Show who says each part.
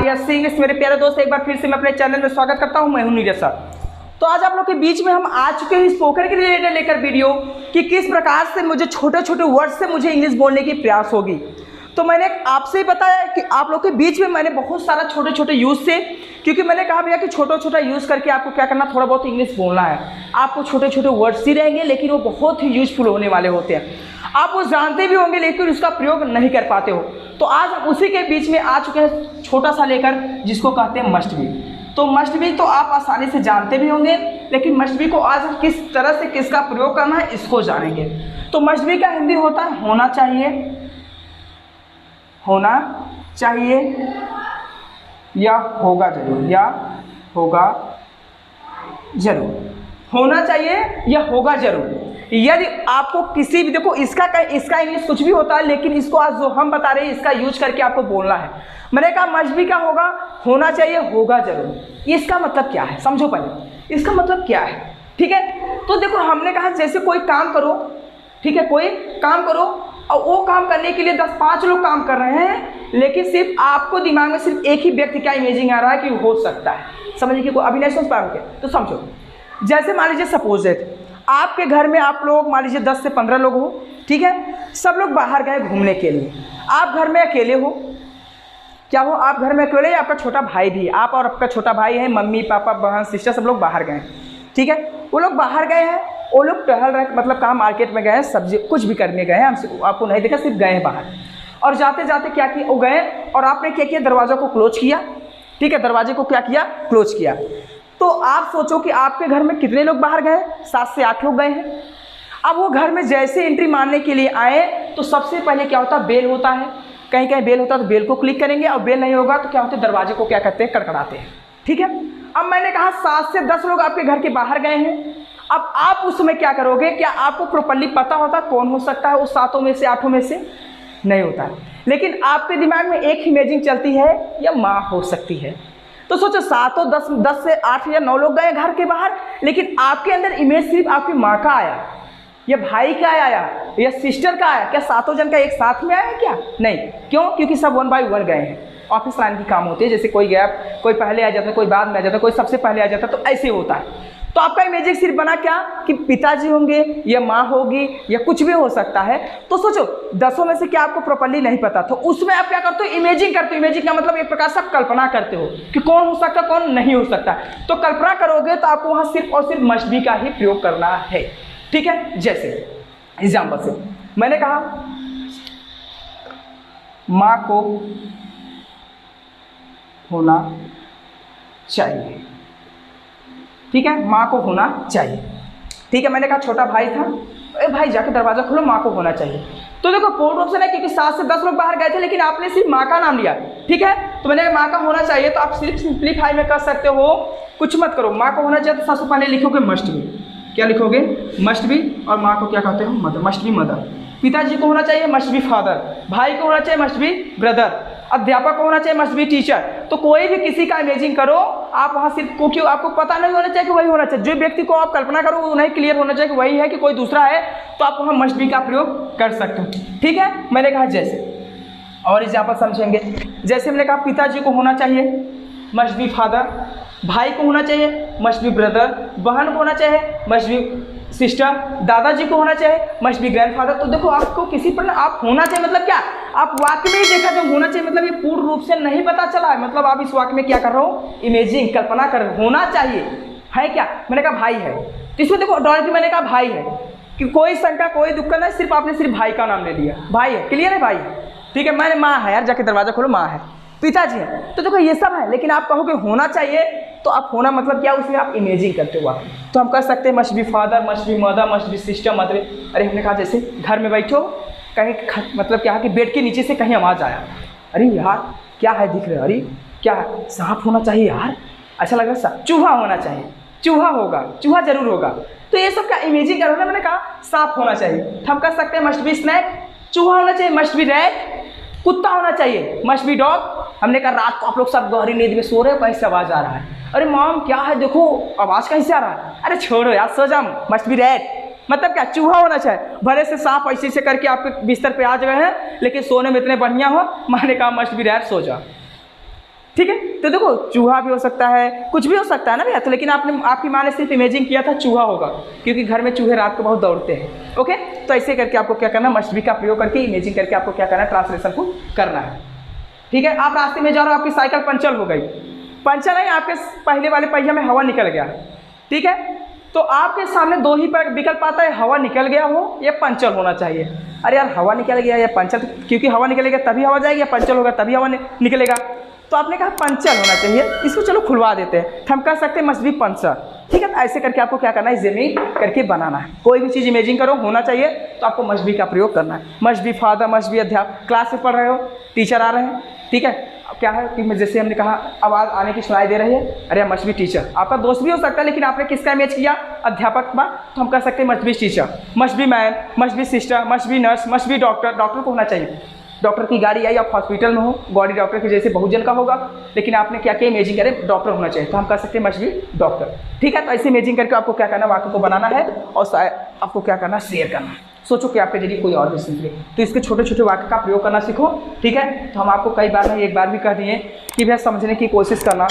Speaker 1: आर्यस सिंह। मेरे प्यारे दोस्त, एक बार फिर से मैं अपने चैनल में स्वागत करता हूं। मैं हूं नीरज सर। तो आज आप लोग के बीच में हम आ चुके हैं स्पोकन के रिलेटेड लेकर वीडियो कि किस प्रकार से मुझे छोटे छोटे वर्ड से मुझे इंग्लिश बोलने की प्रयास होगी। तो मैंने आपसे ही बताया कि आप लोग के बीच में मैंने बहुत सारा छोटे छोटे यूज़ से, क्योंकि मैंने कहा भैया कि छोटा छोटा यूज़ करके आपको क्या करना, थोड़ा बहुत इंग्लिश बोलना है। आपको छोटे छोटे वर्ड्स ही रहेंगे लेकिन वो बहुत ही यूजफुल होने वाले होते हैं। आप वो जानते भी होंगे लेकिन उसका प्रयोग नहीं कर पाते हो। तो आज हम उसी के बीच में आ चुके हैं, छोटा सा लेकर, जिसको कहते हैं मस्ट बी। तो मस्ट बी तो आप आसानी से जानते भी होंगे, लेकिन मस्ट बी को आज हम किस तरह से किसका प्रयोग करना है इसको जानेंगे। तो मस्ट बी का हिंदी होता है होना चाहिए, होना चाहिए, या होगा जरूर, या होगा जरूर, होना चाहिए या होगा जरूर। यदि आपको किसी भी, देखो इसका इंग्लिश कुछ भी होता है, लेकिन इसको आज जो हम बता रहे हैं इसका यूज करके आपको बोलना है। मैंने कहा मस्ट बी क्या होगा, होना चाहिए, होगा जरूर। इसका मतलब क्या है समझो पहले, इसका मतलब क्या है, ठीक है। तो देखो हमने कहा जैसे कोई काम करो, ठीक है, कोई काम करो और वो काम करने के लिए 10-5 लोग काम कर रहे हैं, लेकिन सिर्फ आपको दिमाग में सिर्फ एक ही व्यक्ति का इमेजिंग आ रहा है कि हो सकता है। समझिए कि कोई अभी नहीं सोच पाओगे तो समझो, जैसे मान लीजिए सपोज है आपके घर में आप लोग मान लीजिए 10 से 15 लोग हो, ठीक है। सब लोग बाहर गए घूमने के लिए, आप घर में अकेले हो। क्या हो, आप घर में अकेले, आपका छोटा भाई भी, आप और आपका छोटा भाई है, मम्मी पापा बहन सिस्टर सब लोग बाहर गए, ठीक है। वो लोग बाहर गए हैं, वो लोग टहल रहे, मतलब कहाँ मार्केट में गए हैं, सब्जी कुछ भी करने गए हैं, हमसे आपको नहीं देखा, सिर्फ गए हैं बाहर। और जाते जाते क्या किया, वो गए और आपने क्या किया, दरवाज़ा को क्लोज किया, ठीक है, दरवाजे को क्या किया, क्लोज किया। तो आप सोचो कि आपके घर में कितने लोग बाहर गए, 7 से 8 लोग गए हैं। अब वो घर में जैसे एंट्री मारने के लिए आए तो सबसे पहले क्या होता है, बेल होता है, कहीं कहीं बेल होता है तो बेल को क्लिक करेंगे, और बेल नहीं होगा तो क्या होता है, दरवाजे को क्या करते हैं, कड़कड़ाते हैं, ठीक है। अब मैंने कहा 7 से 10 लोग आपके घर के बाहर गए हैं। अब आप उस समय क्या करोगे, क्या आपको प्रॉपर्ली पता होता कौन हो सकता है उस 7 में से 8 में से, नहीं होता है, लेकिन आपके दिमाग में एक इमेजिंग चलती है, या माँ हो सकती है। तो सोचो 7 10 से 8 या 9 लोग गए घर के बाहर, लेकिन आपके अंदर इमेज सिर्फ आपकी माँ का आया, या भाई का आया, या सिस्टर का आया। क्या 7 जन का एक साथ में आया क्या, नहीं। क्यों, क्योंकि सब 1 बाय 1 गए हैं। ऑफिस लाइन की काम होती है, जैसे कोई गया, कोई पहले आ जाता है, कोई बाद में आ जाता है, कोई सबसे पहले आ जाता है, तो ऐसे होता है। तो आपका इमेजिंग सिर्फ बना क्या कि पिताजी होंगे या माँ होगी या कुछ भी हो सकता है। तो सोचो 10 में से क्या आपको प्रॉपर्ली नहीं पता, तो उसमें आप क्या करते हो, इमेजिंग करते हो। इमेजिंग का मतलब एक प्रकार से आप कल्पना करते हो कि कौन हो सकता है कौन नहीं हो सकता। तो कल्पना करोगे तो आपको वहाँ सिर्फ और सिर्फ मस्ट बी का ही प्रयोग करना है, ठीक है। जैसे एग्जाम्पल से मैंने कहा माँ को होना चाहिए, ठीक है, माँ को होना चाहिए, ठीक है। मैंने कहा छोटा भाई था, ए भाई जाके दरवाज़ा खोलो, माँ को होना चाहिए। तो देखो पूर्ण ऑप्शन है, क्योंकि 7 से 10 लोग बाहर गए थे, लेकिन आपने सिर्फ माँ का नाम लिया, ठीक है। तो मैंने माँ का होना चाहिए, तो आप सिर्फ सिंप्लीफाई में कर सकते हो, कुछ मत करो। माँ को होना चाहिए तो सबसे पहले लिखोगे मस्ट बी, क्या लिखोगे, मस्ट बी, और माँ को क्या कहते हो, मदर, मस्ट बी मदर। पिताजी को होना चाहिए मस्ट बी फादर, भाई को होना चाहिए मस्ट बी ब्रदर, अध्यापक को होना चाहिए मस्ट बी टीचर। तो कोई भी किसी का इमेजिंग करो आप वहाँ सिर्फ को, क्यों आपको पता नहीं होना चाहिए कि वही होना चाहिए, जो व्यक्ति को आप कल्पना करो वो नहीं क्लियर होना चाहिए कि वही है कि कोई दूसरा है, तो आप वहाँ मस्ट बी का प्रयोग कर सकते हो, ठीक है। मैंने कहा जैसे, और एग्जाम्पल समझेंगे। जैसे मैंने कहा पिताजी को होना चाहिए मस्ट बी फादर, भाई को होना चाहिए मस्ट बी ब्रदर, बहन को होना चाहिए मस्ट बी सिस्टर, दादाजी को होना चाहिए मस्ट बी ग्रैंडफादर। तो देखो आपको किसी पर आप होना चाहिए मतलब क्या, आप वाक्य में ही देखा जो होना चाहिए, मतलब ये पूर्ण रूप से नहीं पता चला है, मतलब आप इस वाक्य में क्या कर रहे हो, इमेजिंग, कल्पना कर रहे हो। होना चाहिए है क्या, मैंने कहा भाई है, तो इसमें देखो डायरेक्टली मैंने कहा भाई है कि कोई शंका कोई दुक्कड़ नहीं, सिर्फ आपने सिर्फ भाई का नाम ले लिया, भाई है, क्लियर है भाई, ठीक है। मैंने माँ है, यार जाके दरवाजा खोलो, माँ है, पिताजी है, तो देखो ये सब है, लेकिन आप कहोगे होना चाहिए, तो आप होना मतलब क्या, उसमें आप इमेजिंग करते हो। तो हम कह सकते हैं must be father, must be mother, must be sister, mother. अरे हमने कहा जैसे घर में बैठो, कहीं मतलब क्या है कि बेड के नीचे से कहीं आवाज़ आया, अरे यार क्या है दिख रहा है, अरे क्या है, सांप होना चाहिए यार, अच्छा लग रहा है, चूहा होना चाहिए, चूहा होगा, चूहा जरूर होगा। तो ये सब का इमेजिंग करो ना, मैंने कहा सांप होना चाहिए, तो हम कह सकते हैं मस्ट बी स्नैक, चूहा होना चाहिए मस्ट बी रैट, कुत्ता होना चाहिए मस्ट बी डॉग। हमने कहा रात को आप लोग सब गहरी नींद में सो रहे हो, कहीं से आवाज़ आ रहा है, अरे मॉम क्या है देखो आवाज़ कहीं से आ रहा है, अरे छोड़ो यार सो जाओ, मस्ट बी रैट, मतलब क्या, चूहा होना चाहिए। भले से सांप ऐसे से करके आपके बिस्तर पे आ गए हैं, लेकिन सोने में इतने बढ़िया हो, मैंने कहा मस्ट बी रैट, सो जाओ। ठीक है। तो देखो चूहा भी हो सकता है, कुछ भी हो सकता है ना भैया। तो लेकिन आपकी माँ ने सिर्फ इमेजिन किया था चूहा होगा, क्योंकि घर में चूहे रात को बहुत दौड़ते हैं। ओके, तो ऐसे करके आपको क्या करना, मस्ट बी का प्रयोग करके इमेजिन करके आपको क्या करना है, ट्रांसलेशन को करना है। ठीक है। आप रास्ते में जा रहे हो, आपकी साइकिल पंचर हो गई, पंचर नहीं, आपके पहले वाले पहिया में हवा निकल गया। ठीक है। तो आपके सामने दो ही विकल्प आता है, हवा निकल गया हो या पंचर होना चाहिए। अरे यार हवा निकल गया या पंचर, क्योंकि हवा निकलेगा तभी हवा जाएगी, या पंचर होगा तभी हवा निकलेगा। तो आपने कहा पंचर होना चाहिए, इसको चलो खुलवा देते हैं, तो हम कह सकते हैं मस्ट बी पंचर। ठीक है। ऐसे करके आपको क्या करना है, इमेजिन करके बनाना है। कोई भी चीज़ इमेजिन करो होना चाहिए तो आपको मस्ट बी का प्रयोग करना है। Must be father, must be अध्यापक। क्लास में पढ़ रहे हो, टीचर आ रहे हैं। ठीक है। अब क्या है कि जैसे हमने कहा आवाज़ आने की सुनाई दे रही है, अरे मस्ट बी टीचर। आपका दोस्त भी हो सकता है, लेकिन आपने किसका इमेज किया, अध्यापक का, तो हम कह सकते हैं must be teacher, must be ma'am, must be sister, must be nurse, must be doctor. Doctor को होना चाहिए, डॉक्टर की गाड़ी आई, आप हॉस्पिटल में हो, बॉडी डॉक्टर के जैसे बहुजन का होगा, लेकिन आपने क्या किया, इमेजिंग करें डॉक्टर होना चाहिए, तो हम कह सकते हैं मस्ट बी डॉक्टर। ठीक है। तो ऐसे इमेजिंग करके आपको क्या करना, वाक्य को बनाना है और आपको क्या करना, शेयर करना है। सोचो कि आपके जरिए कोई और भी सीख ले, तो इसके छोटे छोटे वाक्य का प्रयोग करना सीखो। ठीक है। तो हम आपको कई बार नहीं एक बार भी कह दिए कि भैया समझने की कोशिश करना,